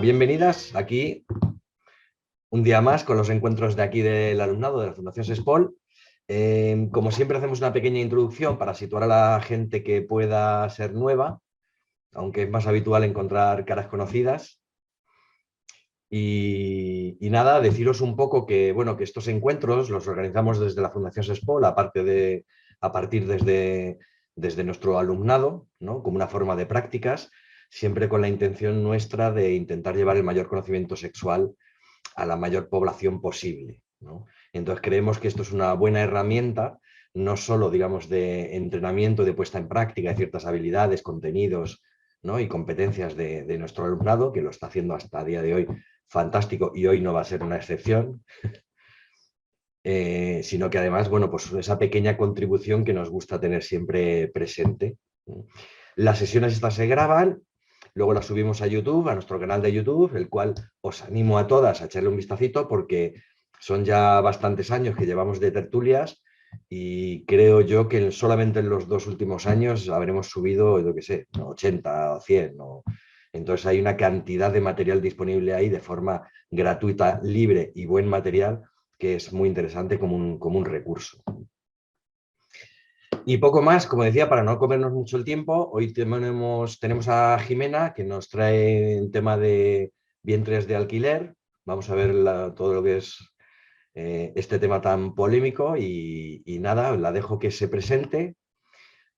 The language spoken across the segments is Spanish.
Bienvenidas aquí un día más con los encuentros de aquí del alumnado de la Fundación SESPOL. Como siempre hacemos una pequeña introducción para situar a la gente que pueda ser nueva, aunque es más habitual encontrar caras conocidas. Y nada, deciros un poco que, bueno, que estos encuentros los organizamos desde la Fundación SESPOL, a partir desde nuestro alumnado, ¿no? Como una forma de prácticas, siempre con la intención nuestra de intentar llevar el mayor conocimiento sexual a la mayor población posible, ¿no? Entonces creemos que esto es una buena herramienta, no solo, digamos, de entrenamiento, de puesta en práctica de ciertas habilidades, contenidos, ¿no? Y competencias de nuestro alumnado, que lo está haciendo hasta el día de hoy fantástico y hoy no va a ser una excepción, sino que además, bueno, pues esa pequeña contribución que nos gusta tener siempre presente. Las sesiones estas se graban, luego las subimos a YouTube, a nuestro canal de YouTube, el cual os animo a todas a echarle un vistacito porque son ya bastantes años que llevamos de tertulias y creo yo que solamente en los 2 últimos años habremos subido, yo qué sé, 80 o 100. ¿No? Entonces hay una cantidad de material disponible ahí de forma gratuita, libre y buen material que es muy interesante como un recurso. Y poco más, como decía, para no comernos mucho el tiempo, hoy tenemos a Jimena que nos trae un tema de vientres de alquiler. Vamos a ver todo lo que es este tema tan polémico y nada, la dejo que se presente.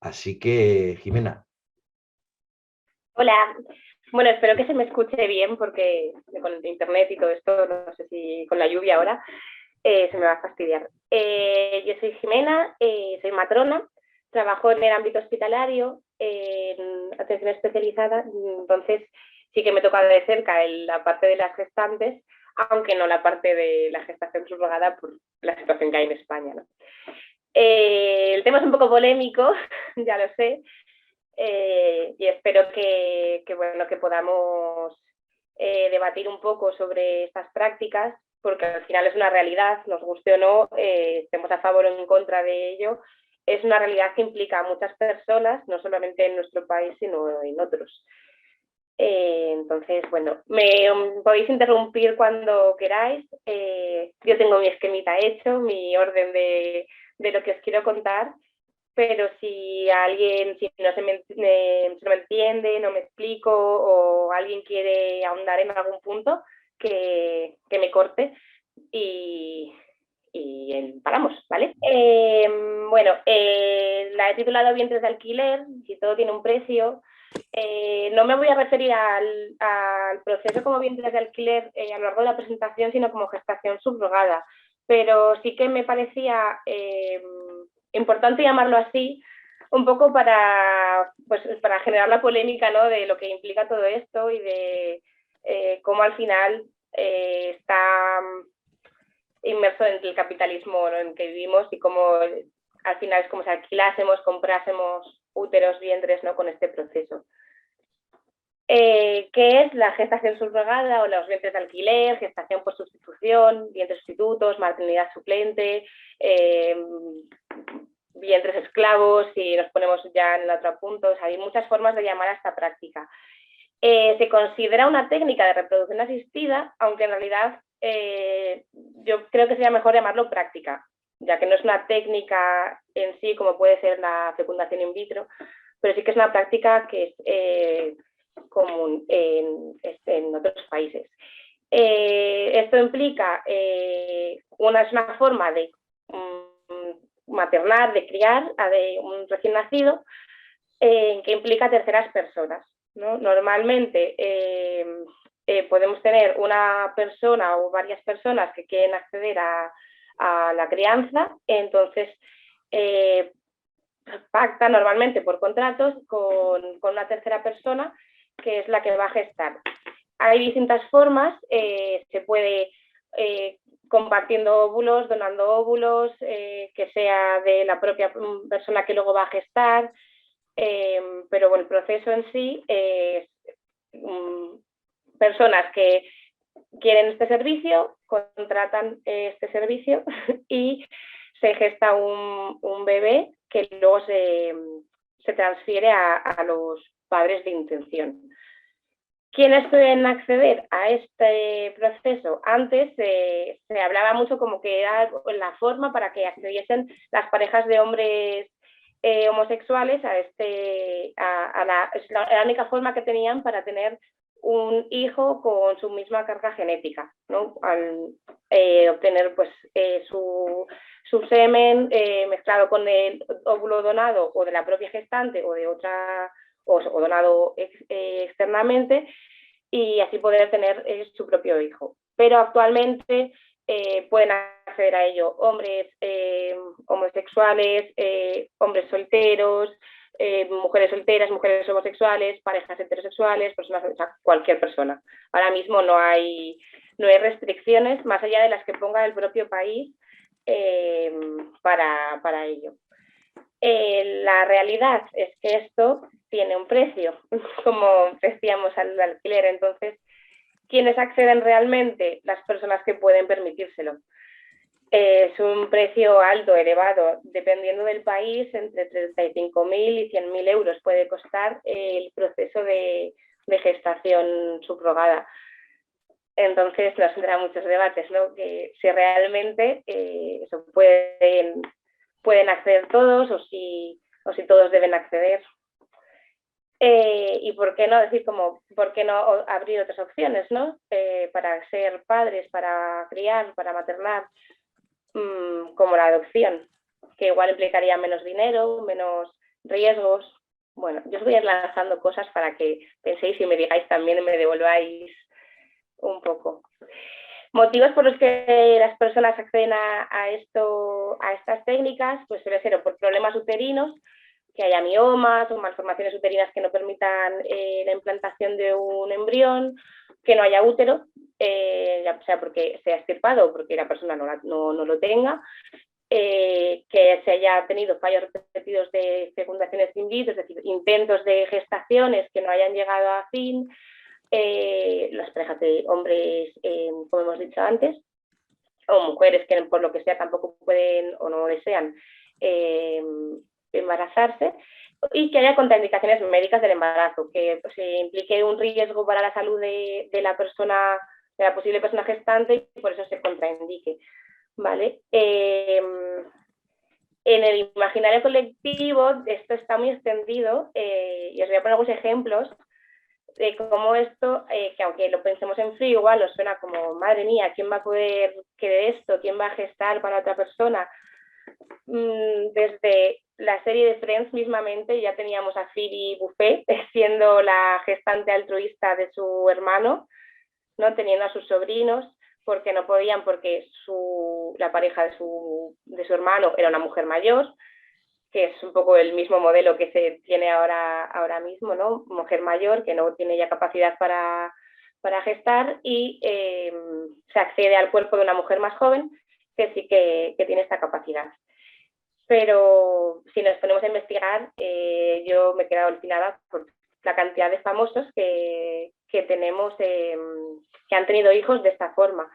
Así que, Jimena. Hola, bueno, espero que se me escuche bien porque con el internet y todo esto, no sé si con la lluvia ahora, se me va a fastidiar. Yo soy Jimena, soy matrona, trabajo en el ámbito hospitalario, en atención especializada, entonces sí que me toca de cerca la parte de las gestantes, aunque no la parte de la gestación subrogada por la situación que hay en España, ¿no? El tema es un poco polémico, ya lo sé, y espero bueno, que podamos debatir un poco sobre estas prácticas, porque al final es una realidad, nos guste o no, estemos a favor o en contra de ello, es una realidad que implica a muchas personas, no solamente en nuestro país, sino en otros. Entonces, bueno, me podéis interrumpir cuando queráis. Yo tengo mi esquemita hecho, mi orden de lo que os quiero contar, pero si alguien, si no se me entiende, no me explico o alguien quiere ahondar en algún punto, que me corte y, paramos, ¿vale? Bueno, la he titulado Vientres de alquiler, si todo tiene un precio. No me voy a referir al proceso como vientres de alquiler a lo largo de la presentación, sino como gestación subrogada, pero sí que me parecía importante llamarlo así, un poco pues, para generar la polémica, ¿no?, de lo que implica todo esto y de cómo al final está inmerso en el capitalismo, ¿no?, en el que vivimos y cómo al final es como si alquilásemos, comprásemos úteros, vientres, ¿no?, con este proceso. ¿Qué es la gestación subrogada o los vientres de alquiler, gestación por sustitución, vientres sustitutos, maternidad suplente, vientres esclavos, si nos ponemos ya en el otro punto? O sea, hay muchas formas de llamar a esta práctica. Se considera una técnica de reproducción asistida, aunque en realidad yo creo que sería mejor llamarlo práctica, ya que no es una técnica en sí como puede ser la fecundación in vitro, pero sí que es una práctica que es común en otros países. Esto implica, es una forma de maternar, de criar a un recién nacido, que implica terceras personas, ¿no? Normalmente podemos tener una persona o varias personas que quieren acceder a la crianza, entonces pacta normalmente por contratos con una tercera persona que es la que va a gestar. Hay distintas formas, se puede compartiendo óvulos, donando óvulos, que sea de la propia persona que luego va a gestar, pero bueno, el proceso en sí es personas que quieren este servicio, contratan este servicio y se gesta un bebé que luego se transfiere a los padres de intención. ¿Quiénes pueden acceder a este proceso? Antes se hablaba mucho como que era la forma para que accediesen las parejas de hombres homosexuales es la única forma que tenían para tener un hijo con su misma carga genética, ¿no? Al obtener pues, su semen mezclado con el óvulo donado o de la propia gestante o de otra o donado externamente, y así poder tener su propio hijo. Pero actualmente pueden acceder a ello hombres homosexuales, hombres solteros, mujeres solteras, mujeres homosexuales, parejas heterosexuales, personas, o sea, cualquier persona. Ahora mismo no hay restricciones más allá de las que ponga el propio país para ello. La realidad es que esto tiene un precio, como decíamos al alquiler. Entonces, ¿quiénes acceden realmente? Las personas que pueden permitírselo. Es un precio alto, elevado, dependiendo del país, entre 35.000 y 100.000 euros puede costar el proceso de gestación subrogada. Entonces nos tendrá muchos debates, ¿no? Que si realmente eso pueden acceder todos o si todos deben acceder. Y por qué no decir por qué no abrir otras opciones, ¿no? Para ser padres, para criar, para maternar, como la adopción, que igual implicaría menos dinero, menos riesgos. Bueno, yo os voy a ir lanzando cosas para que penséis y me digáis también y me devolváis un poco. Motivos por los que las personas acceden a estas técnicas, pues suele ser o por problemas uterinos, que haya miomas o malformaciones uterinas que no permitan la implantación de un embrión, que no haya útero, ya sea porque sea extirpado o porque la persona no lo tenga, que se haya tenido fallos repetidos de fecundaciones in vitro, es decir, intentos de gestaciones que no hayan llegado a fin, las parejas de hombres, como hemos dicho antes, o mujeres que por lo que sea tampoco pueden o no desean embarazarse, y que haya contraindicaciones médicas del embarazo, que se implique un riesgo para la salud de la persona, de la posible persona gestante, y por eso se contraindique, ¿vale? En el imaginario colectivo esto está muy extendido, y os voy a poner algunos ejemplos de cómo esto, que aunque lo pensemos en frío, igual nos suena como, madre mía, ¿quién va a poder querer esto? ¿Quién va a gestar para otra persona? Desde la serie de Friends mismamente ya teníamos a Phoebe Buffet siendo la gestante altruista de su hermano, ¿no? Teniendo a sus sobrinos, porque no podían, porque la pareja de su hermano era una mujer mayor, que es un poco el mismo modelo que se tiene ahora mismo, ¿no? Mujer mayor que no tiene ya capacidad para gestar, y se accede al cuerpo de una mujer más joven que sí que tiene esta capacidad. Pero si nos ponemos a investigar, yo me he quedado alucinada por la cantidad de famosos que tenemos que han tenido hijos de esta forma.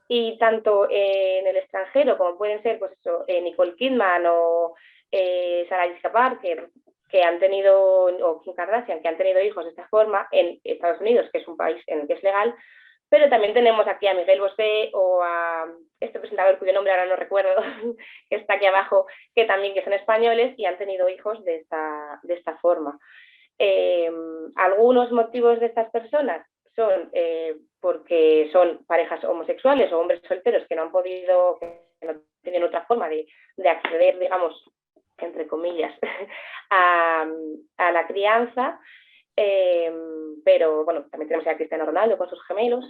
Y tanto en el extranjero, como pueden ser pues eso, Nicole Kidman o Sarah Jessica Parker, que han tenido, o Kim Kardashian, que han tenido hijos de esta forma, en Estados Unidos, que es un país en el que es legal, pero también tenemos aquí a Miguel Bosé o a este presentador cuyo nombre ahora no recuerdo, que está aquí abajo, que también que son españoles y han tenido hijos de esta forma. Algunos motivos de estas personas son porque son parejas homosexuales o hombres solteros que no han podido, que no tienen otra forma de acceder, digamos, entre comillas, a la crianza. Pero bueno, también tenemos a Cristiano Ronaldo con sus gemelos,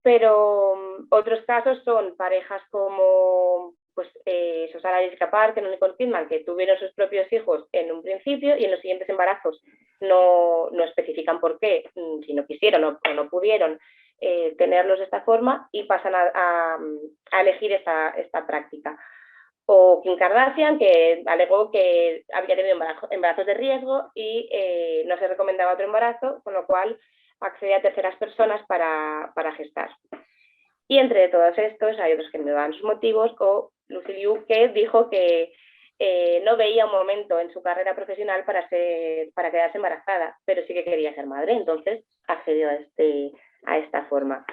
pero otros casos son parejas como pues Sarah Jessica Parker, Nicole Kidman, que tuvieron sus propios hijos en un principio y en los siguientes embarazos no especifican por qué, si no quisieron o no pudieron tenerlos de esta forma, y pasan a elegir esta práctica. O Kim Kardashian, que alegó que había tenido embarazos de riesgo y no se recomendaba otro embarazo, con lo cual accede a terceras personas para gestar. Y entre todos estos hay otros que no dan sus motivos, o Lucy Liu, que dijo que no veía un momento en su carrera profesional para quedarse embarazada, pero sí que quería ser madre, entonces accedió a esta forma.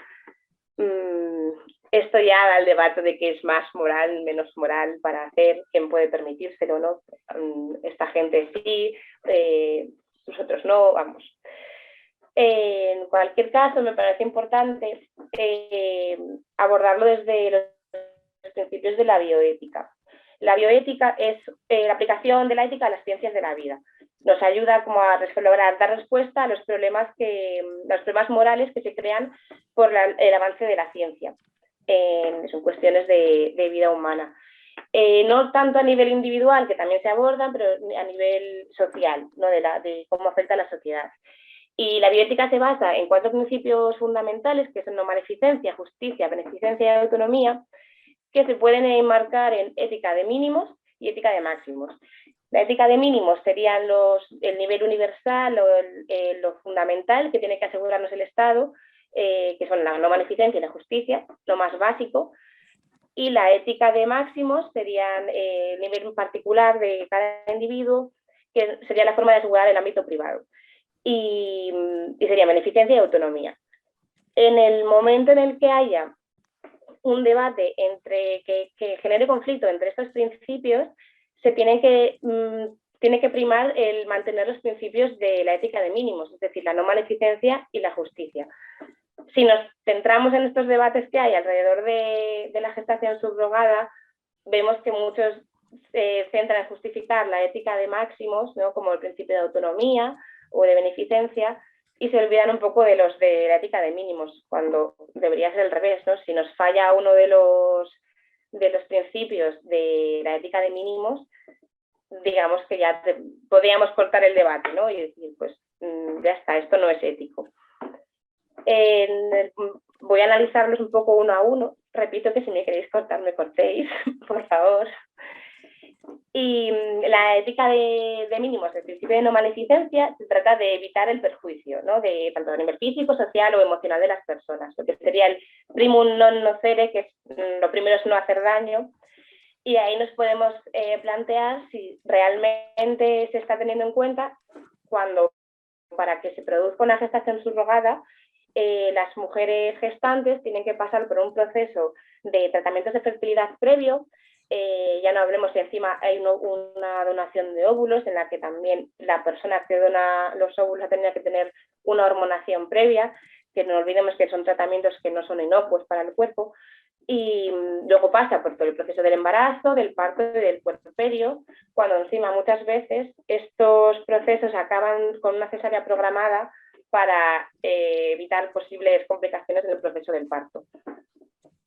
Esto ya da el debate de qué es más moral, menos moral para hacer, quién puede permitírselo o no. Esta gente sí, nosotros no, vamos. En cualquier caso, me parece importante abordarlo desde los principios de la bioética. La bioética es la aplicación de la ética a las ciencias de la vida. Nos ayuda como a lograr dar respuesta a los problemas morales que se crean por el avance de la ciencia. Son cuestiones de vida humana. No tanto a nivel individual, que también se abordan, pero a nivel social, ¿no? de cómo afecta a la sociedad. Y la bioética se basa en 4 principios fundamentales, que son no maleficencia, justicia, beneficencia y autonomía, que se pueden enmarcar en ética de mínimos y ética de máximos. La ética de mínimos serían el nivel universal o lo fundamental que tiene que asegurarnos el Estado, que son la no maleficencia y la justicia, lo más básico. Y la ética de máximos serían el nivel particular de cada individuo, que sería la forma de asegurar el ámbito privado. Y sería beneficencia y autonomía. En el momento en el que haya un debate que genere conflicto entre estos principios, se tiene que primar el mantener los principios de la ética de mínimos, es decir, la no maleficencia y la justicia. Si nos centramos en estos debates que hay alrededor de la gestación subrogada, vemos que muchos se centran en justificar la ética de máximos, ¿no? Como el principio de autonomía o de beneficencia, y se olvidan un poco de los de la ética de mínimos, cuando debería ser al revés, ¿no? Si nos falla uno de los principios de la ética de mínimos, digamos que ya podríamos cortar el debate, ¿no? Y decir, pues ya está, esto no es ético. Voy a analizarlos un poco uno a uno. Repito que si me queréis cortar, me cortéis, por favor. Y la ética de mínimos, el principio de no maleficencia, se trata de evitar el perjuicio, ¿no? Tanto a nivel físico, social o emocional de las personas, lo que sería el primum non nocere, que es, lo primero es no hacer daño, y ahí nos podemos plantear si realmente se está teniendo en cuenta cuando, para que se produzca una gestación subrogada, las mujeres gestantes tienen que pasar por un proceso de tratamientos de fertilidad previo. Ya no hablemos si encima hay una donación de óvulos, en la que también la persona que dona los óvulos tendría que tener una hormonación previa, que no olvidemos que son tratamientos que no son inocuos para el cuerpo. Y luego pasa por todo el proceso del embarazo, del parto y del puerperio, cuando encima muchas veces estos procesos acaban con una cesárea programada para evitar posibles complicaciones en el proceso del parto.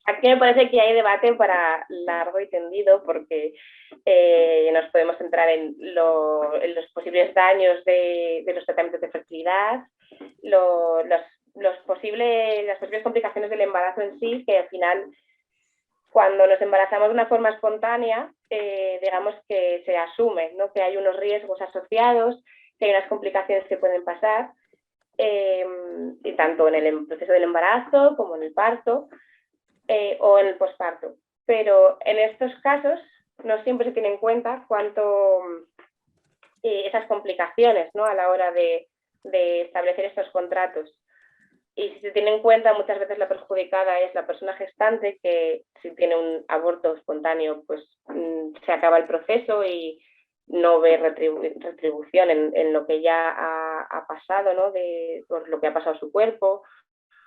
Aquí me parece que hay debate para largo y tendido, porque nos podemos centrar en los posibles daños de los tratamientos de fertilidad, las posibles complicaciones del embarazo en sí, que al final, cuando nos embarazamos de una forma espontánea, digamos que se asume, ¿no? Que hay unos riesgos asociados, que hay unas complicaciones que pueden pasar, y tanto en el proceso del embarazo como en el parto, o en el posparto. Pero en estos casos no siempre se tiene en cuenta cuánto esas complicaciones, ¿no? A la hora de establecer estos contratos. Y si se tiene en cuenta, muchas veces la perjudicada es la persona gestante, que si tiene un aborto espontáneo, pues se acaba el proceso y no ve retribución en lo que ya ha pasado, ¿no? Por lo que ha pasado a su cuerpo,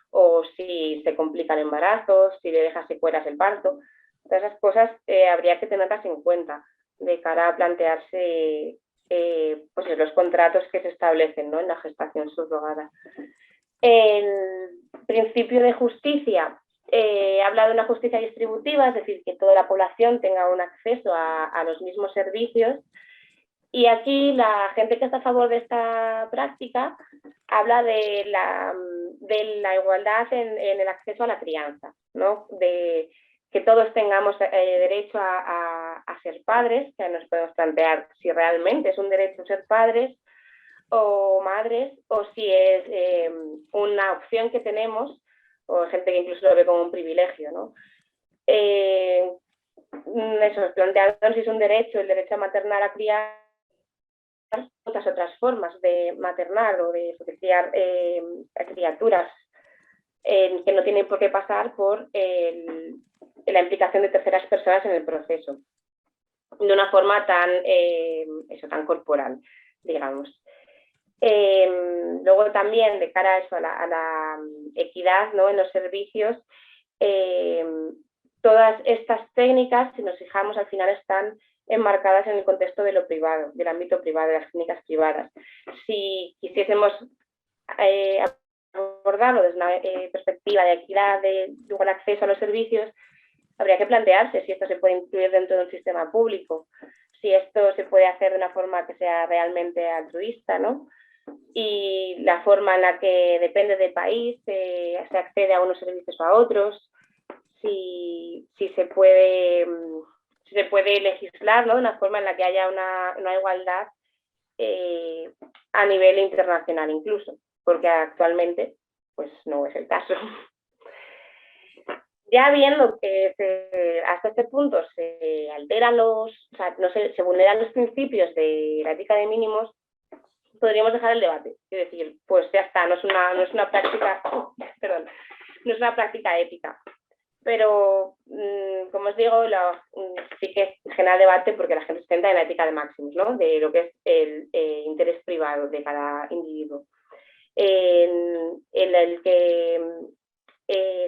o si se complica el embarazo, si le deja secuelas el parto. Todas esas cosas habría que tenerlas en cuenta de cara a plantearse pues los contratos que se establecen, ¿no? En la gestación subrogada. El principio de justicia habla de una justicia distributiva, es decir, que toda la población tenga un acceso a los mismos servicios. Y aquí la gente que está a favor de esta práctica habla de la igualdad en el acceso a la crianza, ¿no? De que todos tengamos derecho a ser padres, que nos podemos plantear si realmente es un derecho ser padres o madres, o si es una opción que tenemos, o gente que incluso lo ve como un privilegio, ¿no? eso, planteando si es un derecho, el derecho a maternar, a criar, muchas otras formas de maternar o de propiciar a criaturas que no tienen por qué pasar por la implicación de terceras personas en el proceso, de una forma tan, tan corporal, digamos. Luego también, de cara a eso, a la equidad, ¿no?, en los servicios, todas estas técnicas, si nos fijamos, al final están enmarcadas en el contexto de lo privado, del ámbito privado, de las clínicas privadas. Si quisiésemos abordarlo desde una perspectiva de equidad, de igual acceso a los servicios, habría que plantearse si esto se puede incluir dentro de un sistema público, si esto se puede hacer de una forma que sea realmente altruista, ¿no? Y la forma en la que depende del país se accede a unos servicios o a otros, si se puede legislar, ¿no?, de una forma en la que haya una igualdad a nivel internacional incluso, porque actualmente pues no es el caso. Ya viendo que hasta este punto se alteran se vulneran los principios de la ética de mínimos, podríamos dejar el debate y decir, pues ya está, no es una práctica, perdón, no es una práctica ética. Pero, como os digo, sí que genera debate porque la gente se centra en la ética de máximos, ¿no?, de lo que es el interés privado de cada individuo. En el que,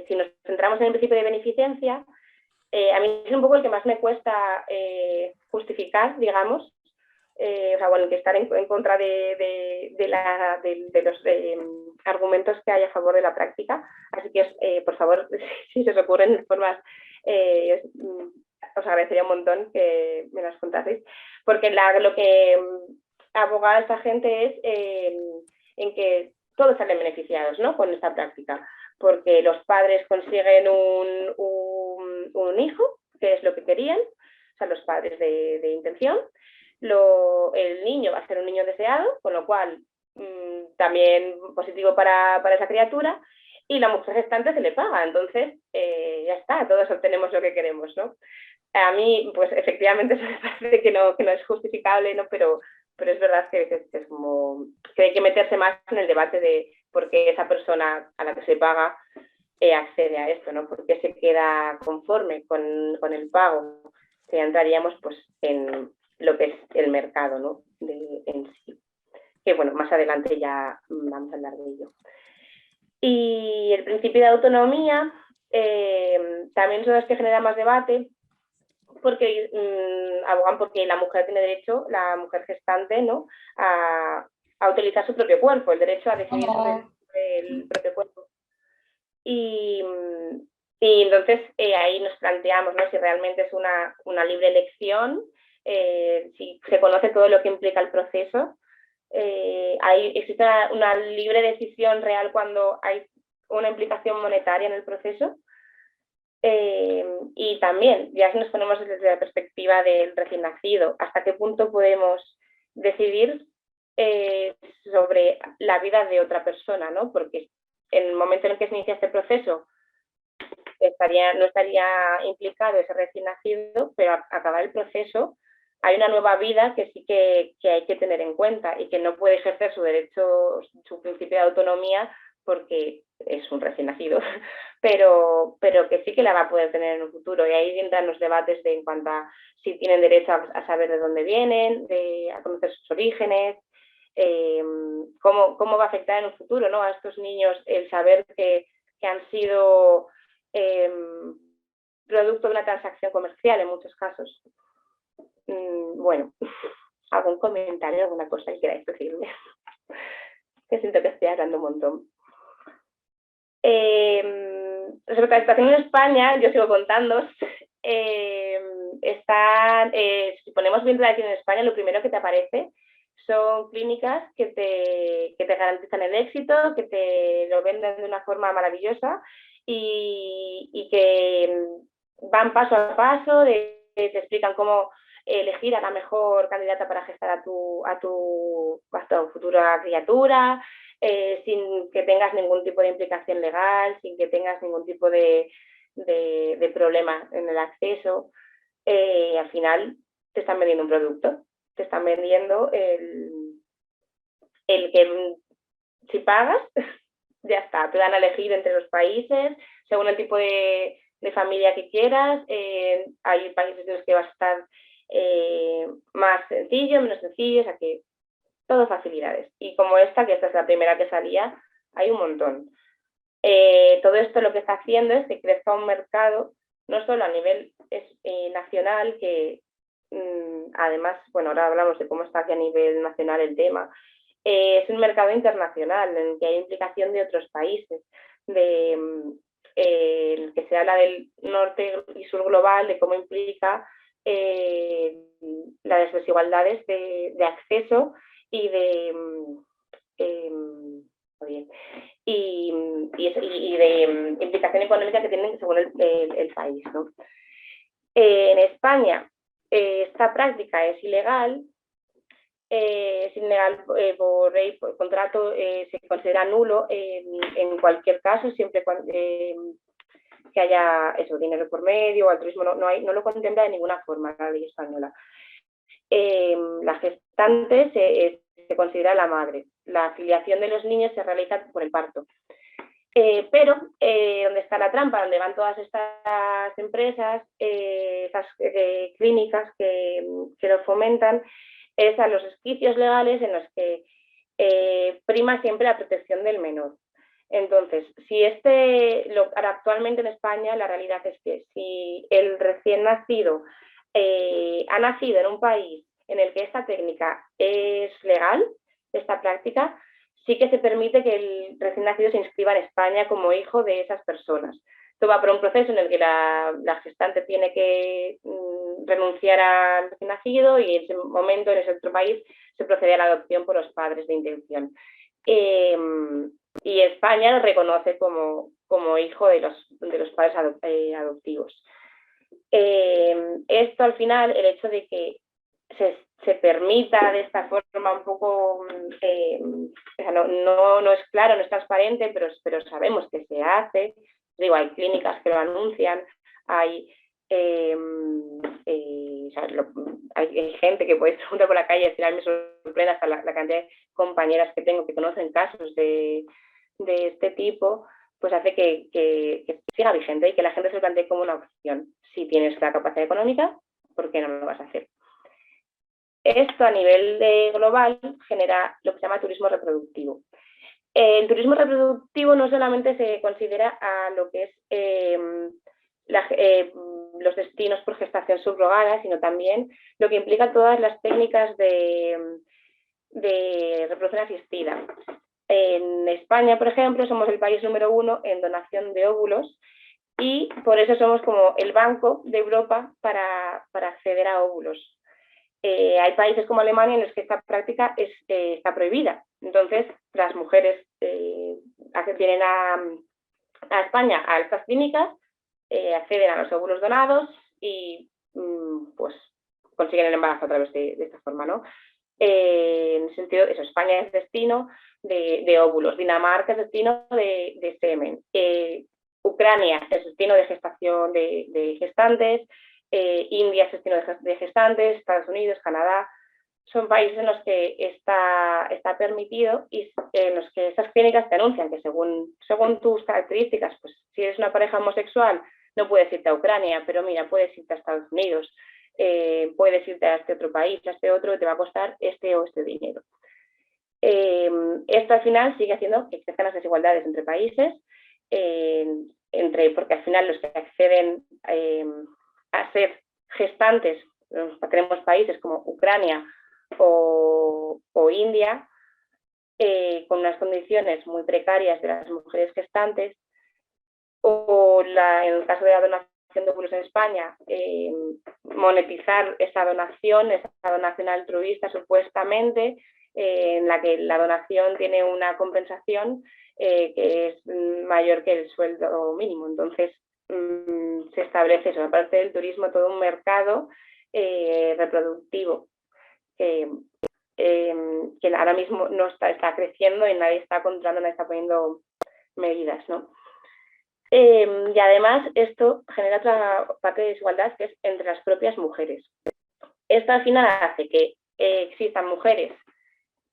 si nos centramos en el principio de beneficencia, a mí es un poco el que más me cuesta justificar, digamos, que estar en contra de los argumentos que hay a favor de la práctica. Así que, por favor, si se os ocurren formas, os agradecería un montón que me las contaseis, porque lo que aboga esta gente es en que todos salen beneficiados, ¿no?, con esta práctica, porque los padres consiguen un hijo, que es lo que querían, o sea, los padres de intención. El niño va a ser un niño deseado, con lo cual también positivo para esa criatura, y la mujer gestante se le paga, entonces ya está, todos obtenemos lo que queremos, ¿no? A mí, pues efectivamente, eso me parece que no es justificable, ¿no? Pero es verdad que es como que hay que meterse más en el debate de por qué esa persona a la que se paga accede a esto, ¿no? ¿Por qué se queda conforme con el pago? Que ya entraríamos pues en lo que es el mercado, ¿no?, en sí. Que bueno, más adelante ya vamos a hablar de ello. Y el principio de autonomía también son los que generan más debate, porque abogan porque la mujer tiene derecho, la mujer gestante, ¿no?, a utilizar su propio cuerpo, el derecho a decidir sobre el propio cuerpo. Y entonces ahí nos planteamos, ¿no?, si realmente es una libre elección, si se conoce todo lo que implica el proceso. ¿Existe una libre decisión real cuando hay una implicación monetaria en el proceso? Y también, ya si nos ponemos desde la perspectiva del recién nacido, ¿hasta qué punto podemos decidir sobre la vida de otra persona, ¿no? Porque en el momento en el que se inicia este proceso no estaría implicado ese recién nacido, pero al acabar el proceso hay una nueva vida que sí que hay que tener en cuenta y que no puede ejercer su derecho, su principio de autonomía porque es un recién nacido, pero que sí que la va a poder tener en un futuro. Y ahí entran los debates en cuanto a si tienen derecho a saber de dónde vienen, a conocer sus orígenes, cómo va a afectar en un futuro, ¿no?, a estos niños el saber que han sido producto de una transacción comercial en muchos casos. Bueno, ¿algún comentario, alguna cosa que queráis decirme? Que siento que estoy hablando un montón. Respecto a la situación en España, yo sigo contando. Si ponemos bien relación en España, lo primero que te aparece son clínicas que te garantizan el éxito, que te lo venden de una forma maravillosa y que van paso a paso, te explican cómo elegir a la mejor candidata para gestar a tu futura criatura, sin que tengas ningún tipo de implicación legal, sin que tengas ningún tipo de problema en el acceso. al final te están vendiendo un producto, te están vendiendo el que si pagas, ya está, te dan a elegir entre los países, según el tipo de familia que quieras, hay países en los que va a estar más sencillo, menos sencillo, o sea que todo facilidades. Y como esta, que esta es la primera que salía, hay un montón. Todo esto lo que está haciendo es que crezca un mercado, no solo a nivel nacional, que además, bueno, ahora hablamos de cómo está aquí a nivel nacional el tema, es un mercado internacional en el que hay implicación de otros países, que se habla del norte y sur global, de cómo implica las desigualdades de acceso y de de implicación económica que tienen según el país, ¿no? En España esta práctica es ilegal por ley, por contrato, se considera nulo en cualquier caso, siempre que haya eso, dinero por medio o altruismo, no lo contempla de ninguna forma la ley española. La gestante se considera la madre. La afiliación de los niños se realiza por el parto. Pero donde está la trampa, donde van todas estas empresas, esas clínicas que lo fomentan, es a los esquicios legales en los que prima siempre la protección del menor. Entonces, si actualmente en España la realidad es que si el recién nacido ha nacido en un país en el que esta técnica es legal, esta práctica, sí que se permite que el recién nacido se inscriba en España como hijo de esas personas. Esto va por un proceso en el que la gestante tiene que renunciar al recién nacido y en ese momento, en ese otro país, se procede a la adopción por los padres de intención. Y España lo reconoce como hijo de los padres adoptivos. Esto al final, el hecho de que se permita de esta forma un poco, o sea, no es claro, no es transparente, pero sabemos que se hace. Digo, hay clínicas que lo anuncian, hay, o sea, hay gente que puedes preguntar por la calle y al final me sorprende hasta la cantidad de compañeras que tengo que conocen casos de este tipo, pues hace que siga vigente y que la gente se lo plantee como una opción. Si tienes la capacidad económica, ¿por qué no lo vas a hacer? Esto a nivel global genera lo que se llama turismo reproductivo. El turismo reproductivo no solamente se considera a lo que es los destinos por gestación subrogada, sino también lo que implica todas las técnicas de reproducción asistida. En España, por ejemplo, somos el país número 1 en donación de óvulos y por eso somos como el banco de Europa para acceder a óvulos. Hay países como Alemania en los que esta práctica está prohibida. Entonces, las mujeres vienen a España a estas clínicas, acceden a los óvulos donados y pues consiguen el embarazo a través de esta forma, ¿no? En el sentido, eso, España es destino de óvulos, Dinamarca es destino de semen, Ucrania es destino de gestación de gestantes, India es destino de gestantes, Estados Unidos, Canadá, son países en los que está permitido y en los que esas clínicas te anuncian que según tus características, pues si eres una pareja homosexual no puedes irte a Ucrania, pero mira, puedes irte a Estados Unidos, puedes irte a este otro país, a este otro, te va a costar este o este dinero. Esto al final sigue haciendo que crezcan las desigualdades entre países, porque al final los que acceden a ser gestantes, tenemos países como Ucrania o India, con unas condiciones muy precarias de las mujeres gestantes, o en el caso de la donación de óvulos en España, monetizar esa donación altruista supuestamente, en la que la donación tiene una compensación que es mayor que el sueldo mínimo. Entonces, se establece eso, aparte del turismo, todo un mercado reproductivo que ahora mismo no está creciendo y nadie está controlando, nadie está poniendo medidas, ¿no? Y además esto genera otra parte de desigualdad que es entre las propias mujeres. Esto al final hace que existan mujeres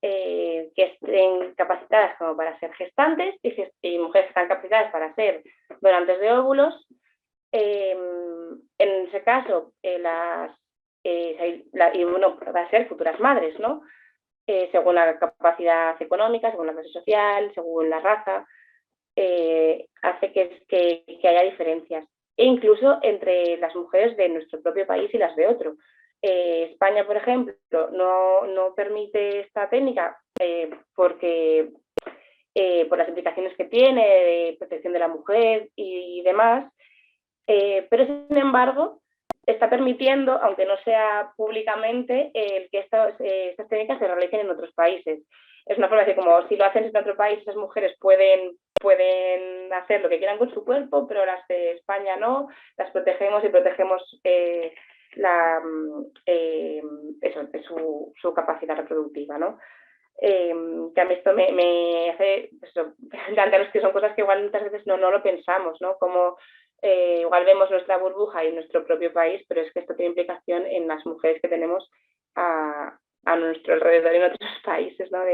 que estén capacitadas como para ser gestantes y mujeres que están capacitadas para ser donantes de óvulos. En ese caso, y bueno, para ser futuras madres, ¿no? Según la capacidad económica, según la clase social, según la raza, hace que haya diferencias. E incluso entre las mujeres de nuestro propio país y las de otro. España, por ejemplo, no permite esta técnica porque por las implicaciones que tiene de protección de la mujer y demás, pero sin embargo está permitiendo, aunque no sea públicamente, que estas técnicas se realicen en otros países. Es una forma de decir, como si lo hacen en otro país, esas mujeres pueden hacer lo que quieran con su cuerpo, pero las de España no, las protegemos y protegemos su capacidad reproductiva, ¿no? Que a mí esto me hace plantearos que son cosas que igual muchas veces no lo pensamos, ¿no? Como igual vemos nuestra burbuja y nuestro propio país, pero es que esto tiene implicación en las mujeres que tenemos a nuestro alrededor en otros países, ¿no?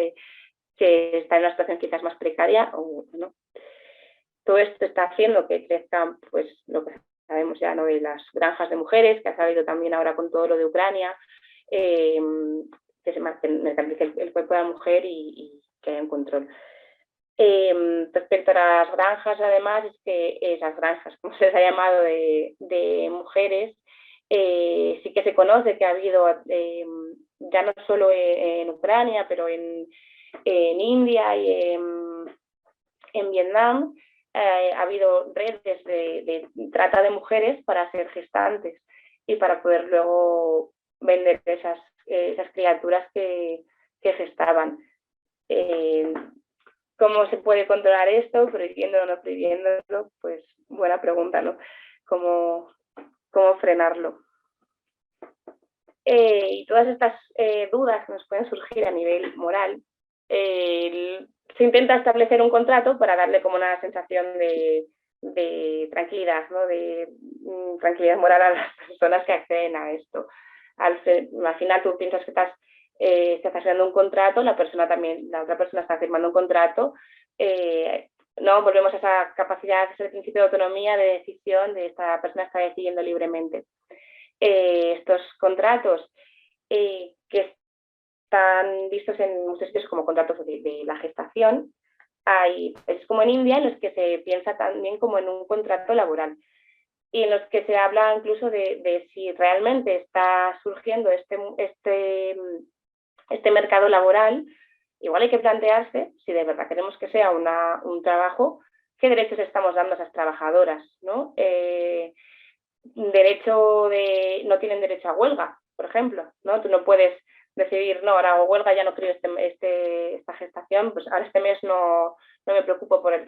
Que están en una situación quizás más precaria o no. Todo esto está haciendo que crezcan, pues, lo que sabemos ya, ¿no? De las granjas de mujeres, que ha salido también ahora con todo lo de Ucrania, que se mercantilice el cuerpo de la mujer y que haya un control. Respecto a las granjas, además, es que esas granjas, como se les ha llamado, de mujeres, sí que se conoce que ha habido, ya no solo en Ucrania, pero en India y en Vietnam, ha habido redes de trata de mujeres para ser gestantes y para poder luego vender esas criaturas que gestaban. ¿Cómo se puede controlar esto? ¿Prohibiéndolo o no prohibiéndolo? Pues buena pregunta, ¿no? ¿Cómo frenarlo? Y todas estas dudas que nos pueden surgir a nivel moral, se intenta establecer un contrato para darle como una sensación de tranquilidad, ¿no? De tranquilidad moral a las personas que acceden a esto. Al final tú piensas que estás haciendo un contrato, la otra persona está firmando un contrato, no volvemos a esa capacidad, ese principio de autonomía, de decisión, de esta persona está decidiendo libremente. Estos contratos que están vistos en muchos sitios como contratos de la gestación, hay países como en India en los que se piensa también como en un contrato laboral y en los que se habla incluso de si realmente está surgiendo este mercado laboral. Igual hay que plantearse si de verdad queremos que sea un trabajo, qué derechos estamos dando a esas trabajadoras, ¿no? No tienen derecho a huelga, por ejemplo, ¿no? Tú no puedes decidir, no, ahora hago huelga, ya no quiero esta gestación, pues ahora este mes no me preocupo por el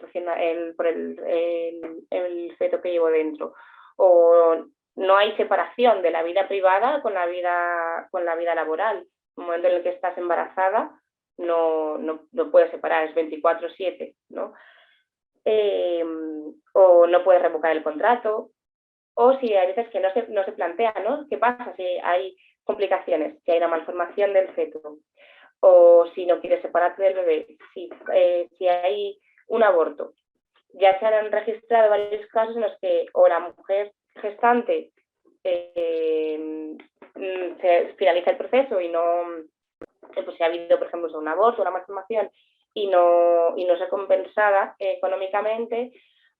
feto que llevo dentro. O no hay separación de la vida privada con la vida laboral. En el momento en el que estás embarazada no puedes separar, es 24/7, ¿no? O no puedes revocar el contrato. O si hay veces que no se plantea, ¿no? ¿Qué pasa si hay complicaciones, si hay una malformación del feto? O si no quieres separarte del bebé, si hay un aborto. Ya se han registrado varios casos en los que o la mujer gestante se finaliza el proceso y no, pues si ha habido, por ejemplo, un aborto, una malformación y no se compensada económicamente,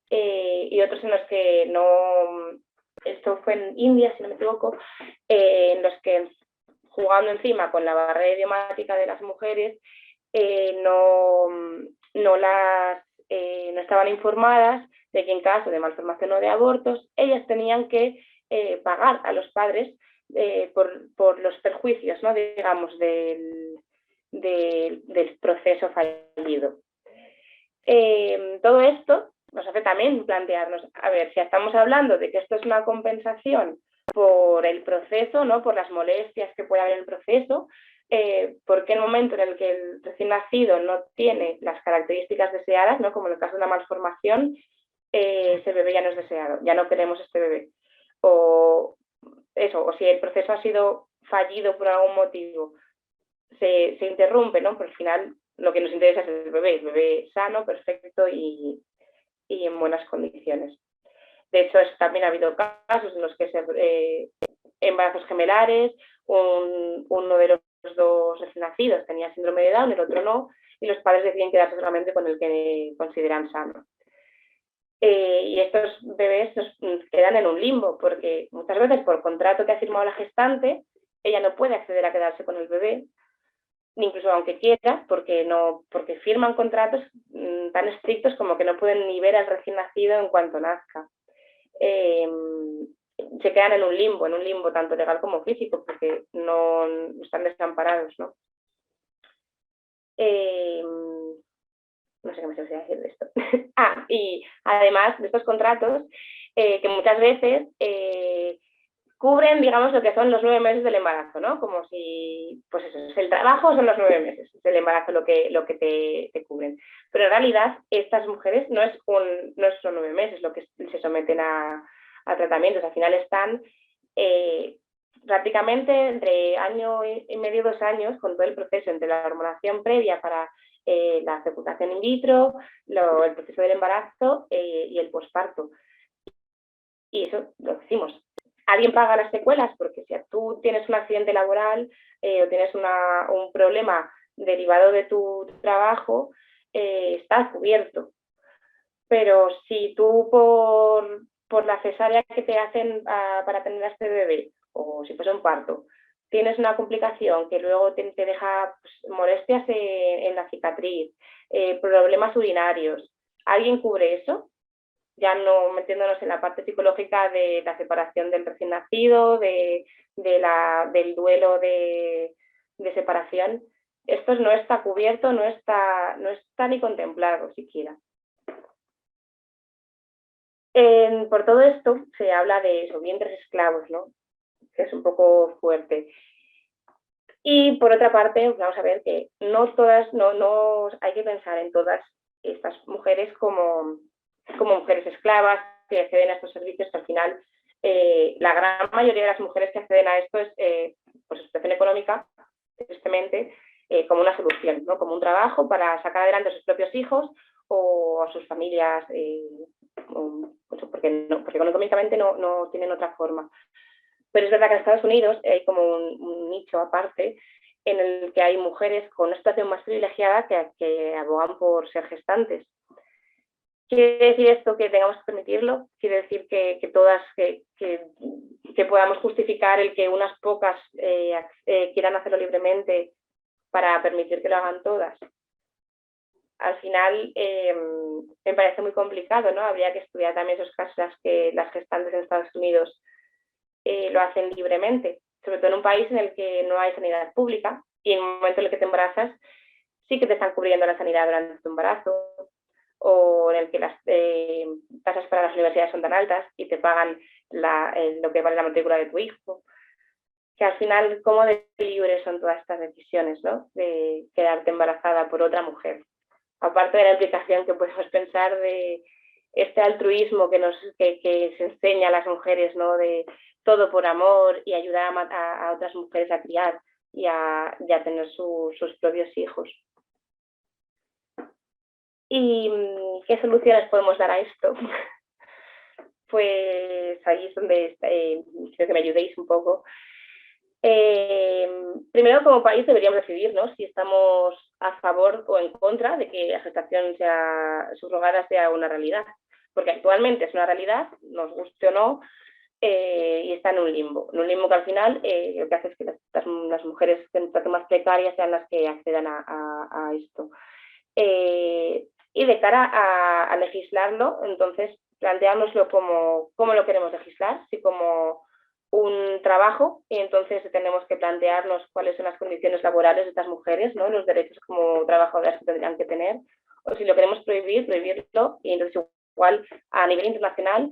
y otros en los que no, esto fue en India, si no me equivoco, en los que jugando encima con la barrera idiomática de las mujeres, no estaban informadas de que en caso de malformación o de abortos, ellas tenían que pagar a los padres por los perjuicios, ¿no? Digamos, del proceso fallido. Todo esto nos hace también plantearnos, a ver, si estamos hablando de que esto es una compensación por el proceso, ¿no? Por las molestias que puede haber en el proceso, ¿por qué en el momento en el que el recién nacido no tiene las características deseadas, ¿no? Como en el caso de una malformación, ese bebé ya no es deseado, ya no queremos este bebé. O eso, o si el proceso ha sido fallido por algún motivo, se interrumpe, ¿no? Pero al final lo que nos interesa es el bebé sano, perfecto y en buenas condiciones. De hecho, también ha habido casos en los que embarazos gemelares, uno de los dos recién nacidos tenía síndrome de Down, el otro no, y los padres deciden quedarse solamente con el que consideran sano. Y estos bebés nos quedan en un limbo, porque muchas veces por contrato que ha firmado la gestante, ella no puede acceder a quedarse con el bebé, incluso aunque quiera, porque firman contratos tan estrictos como que no pueden ni ver al recién nacido en cuanto nazca. Se quedan en un limbo tanto legal como físico, porque no están desamparados, ¿no? No sé qué más se va a decir de esto. Y además de estos contratos, que muchas veces cubren, digamos, lo que son los 9 meses del embarazo, ¿no? Como si, pues eso, es el trabajo, son los 9 meses del embarazo lo que te cubren. Pero en realidad, estas mujeres no son 9 meses lo que se someten a tratamientos. Al final están prácticamente entre año y medio, 2 años, con todo el proceso entre la hormonación previa para la fecundación in vitro, el proceso del embarazo y el posparto. Y eso lo decimos. ¿Alguien paga las secuelas? Porque si tú tienes un accidente laboral o tienes un problema derivado de tu trabajo, estás cubierto. Pero si tú por la cesárea que te hacen para tener a este bebé, o si fuese un parto, tienes una complicación que luego te deja molestias en la cicatriz, problemas urinarios, ¿alguien cubre eso? Ya no metiéndonos en la parte psicológica de la separación del recién nacido, del duelo de separación. Esto no está cubierto, no está ni contemplado siquiera. Por todo esto se habla de eso, vientres esclavos, ¿no? Que es un poco fuerte. Y por otra parte, vamos a ver que no hay que pensar en todas estas mujeres como mujeres esclavas que acceden a estos servicios, que al final la gran mayoría de las mujeres que acceden a esto es por situación económica, tristemente, como una solución, ¿no? Como un trabajo para sacar adelante a sus propios hijos o a sus familias, porque económicamente no tienen otra forma. Pero es verdad que en Estados Unidos hay como un nicho aparte en el que hay mujeres con una situación más privilegiada que abogan por ser gestantes. ¿Quiere decir esto que tengamos que permitirlo? ¿Quiere decir que todas, que podamos justificar el que unas pocas quieran hacerlo libremente para permitir que lo hagan todas? Al final me parece muy complicado, ¿no? Habría que estudiar también esos casos que las gestantes en Estados Unidos lo hacen libremente, sobre todo en un país en el que no hay sanidad pública y en el momento en el que te embarazas sí que te están cubriendo la sanidad durante tu embarazo, o en el que las tasas para las universidades son tan altas y te pagan lo que vale la matrícula de tu hijo, que al final cómo de libres son todas estas decisiones, ¿no? De quedarte embarazada por otra mujer, aparte de la implicación que podemos pensar de este altruismo que se enseña a las mujeres, ¿no? De todo por amor y ayudar a otras mujeres a criar y a tener sus propios hijos. ¿Y qué soluciones podemos dar a esto? Pues ahí es donde quiero que me ayudéis un poco. Primero, como país deberíamos decidir, ¿no? Si estamos a favor o en contra de que la gestación subrogada sea una realidad, porque actualmente es una realidad, nos guste o no, y está en un limbo que al final lo que hace es que las mujeres en situación más precarias sean las que accedan a esto. Y de cara a legislarlo, entonces planteárnoslo cómo lo queremos legislar, si como un trabajo, y entonces tenemos que plantearnos cuáles son las condiciones laborales de estas mujeres, ¿no? Los derechos como trabajadoras que tendrían que tener, o si lo queremos prohibirlo, y entonces igual a nivel internacional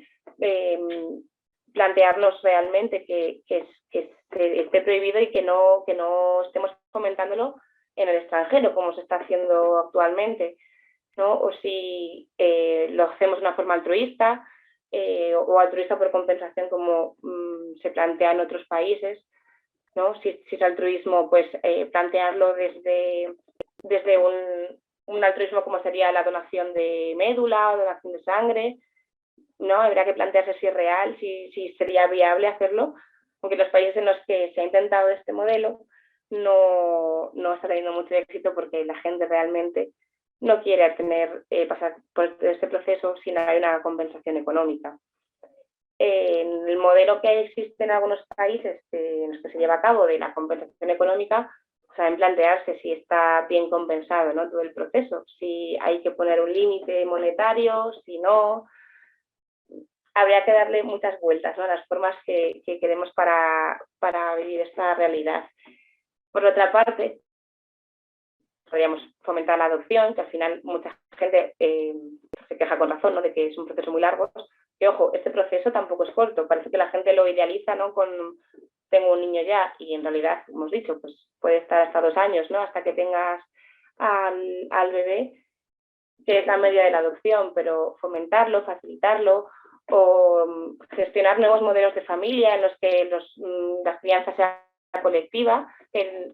plantearnos realmente que esté prohibido y que no estemos fomentándolo en el extranjero, como se está haciendo actualmente. ¿no? O si lo hacemos de una forma altruista o altruista por compensación como se plantea en otros países, ¿no? Si es altruismo, pues plantearlo desde un altruismo como sería la donación de médula o donación de sangre, ¿no? Habría que plantearse si es real, si sería viable hacerlo, aunque los países en los que se ha intentado este modelo no está teniendo mucho éxito porque la gente realmente no quiere pasar por este proceso si no hay una compensación económica. En el modelo que existe en algunos países en los que se lleva a cabo de la compensación económica, saben plantearse si está bien compensado, ¿no? Todo el proceso, si hay que poner un límite monetario, si no. Habría que darle muchas vueltas, ¿no? A las formas que queremos para vivir esta realidad. Por otra parte, podríamos fomentar la adopción, que al final mucha gente se queja con razón, ¿no? De que es un proceso muy largo. Y ojo, este proceso tampoco es corto, parece que la gente lo idealiza, ¿no? Tengo un niño ya, y en realidad, como hemos dicho, pues puede estar hasta 2 años, ¿no? Hasta que tengas al bebé, que es la media de la adopción, pero fomentarlo, facilitarlo, o gestionar nuevos modelos de familia en los que la crianza sea colectiva, que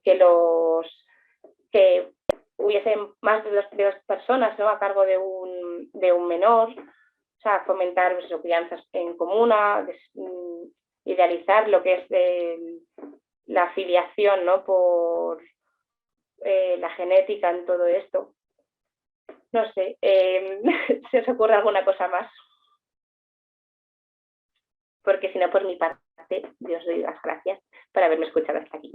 hubiesen más de dos personas, ¿no? A cargo de un menor, o sea, fomentar pues, crianzas en comuna, idealizar lo que es la afiliación, ¿no? Por la genética en todo esto. No sé, ¿se os ocurre alguna cosa más? Porque si no, por mi parte, yo os doy las gracias por haberme escuchado hasta aquí.